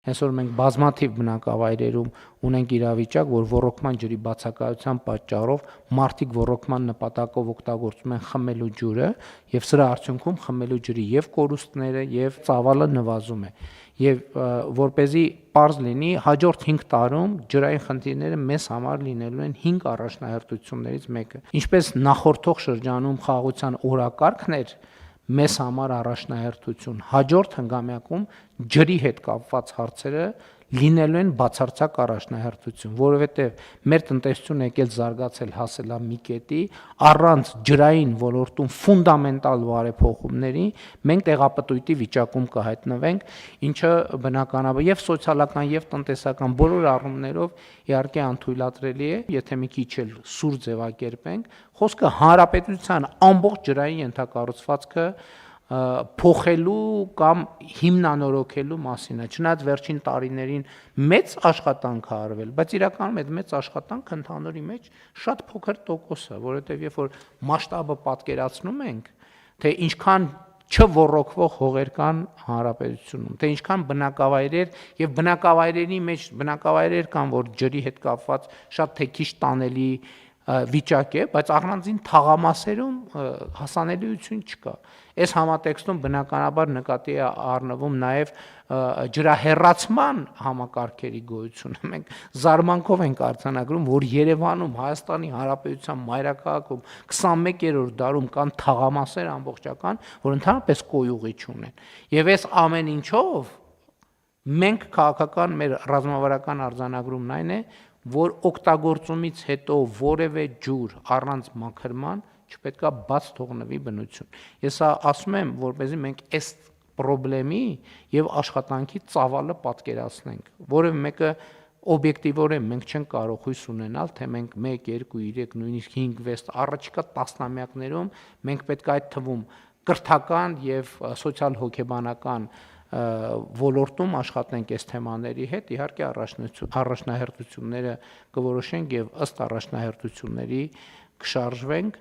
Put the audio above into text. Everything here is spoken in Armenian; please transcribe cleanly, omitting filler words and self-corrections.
Հենց որ մենք բազմաթիվ բնակավայրերում ունենք իրավիճակ, որ ոռոգման ջրի բացակայության պատճառով մարդիկ ոռոգման նպատակով օգտագործում են խմելու ջուրը եւ սրա արդյունքում խմելու ջրի եւ կորուստները եւ ծավալը նվազում է։ Եվ որպեսզի պարզ լինի, հաջորդ 5 տարում ջրային խնդիրները մեզ համար լինելու են 5 առաջնահերթություններից մեկը։ Ինչպես նախորդող շրջանում խաղաղության օրակարգն էր մեզ համար առաջնահերթություն, հաջորդ հնգամյակում ջրի հետ կապված հարցերը լինելու են բացարձակ առաջնահերթություն, որովհետև մեր տնտեսությունն եկել զարգացել հասել է մի կետի, առանց ջրային ոլորտում ֆունդամենտալ բարեփոխումների մենք տեղապտույտի վիճակում կհայտնվենք, ինչը բնականաբար եւ սոցիալական եւ տնտեսական բոլոր առումներով իհարկե անթույլատրելի է, եթե մի քիչ էլ սուր ձևակերպենք, խոսքը հանրապետության ամբողջ ջրային ենթակառուցվածքը փոխելու կամ հիմնանորոգելու մասին է։ Չնայած վերջին տարիներին մեծ աշխատանք է արվել, բայց իրականում այդ մեծ աշխատանքը ընդհանուրի մեջ շատ փոքր տոկոս է, որովհետև երբ որ մասշտաբը պատկերացնում ենք, թե ինչքան չոռոգվող հողեր կան հանրապետությունում, թե ինչքան բնակավայրեր եւ բնակավայրերի մեջ բնակավայրեր կան, որ ջրի հետ կապված շատ թե քիչ տանելի վիճակ է, բայց առանձին թաղամասերում հասանելիություն չկա։ Այս համատեքստում բնականաբար նկատի է առնվում նաև ջրահեռացման համակարգերի գոյությունը։ Մենք զարմանքով ենք արձանագրում, որ Երևանում, Հայաստանի Հանրապետության մայրաքաղաքում 21-րդ դարում կան թաղամասեր ամբողջական, որ ընդհանրապես կոյուղի չունեն։ Եվ այս ամեն ինչով մենք քաղաքական մեր ռազմավարական արձանագրումն այն է, որ օգտագործումից հետո որևէ ջուր առանց մաքրման չպետքա բաց թողնվի բնություն։ Ես ասում եմ, որպեսզի մենք այս խնդրի եւ աշխատանքի ծավալը պատկերացնենք, որևէ մեկը օբյեկտիվորեն մենք չենք կարող հույս ունենալ, թե մենք 1, 2, 3, նույնիսկ 5, 6 առաջիկա տասնամյակներում մենք պետք է այդ թվում կրթական եւ սոցիալ-հոգեբանական ոլորտում աշխատենք այս թեմաների հետ, իհարկե առաջնահերթությունները կորոշենք եւ ըստ առաջնահերթությունների կշարժվենք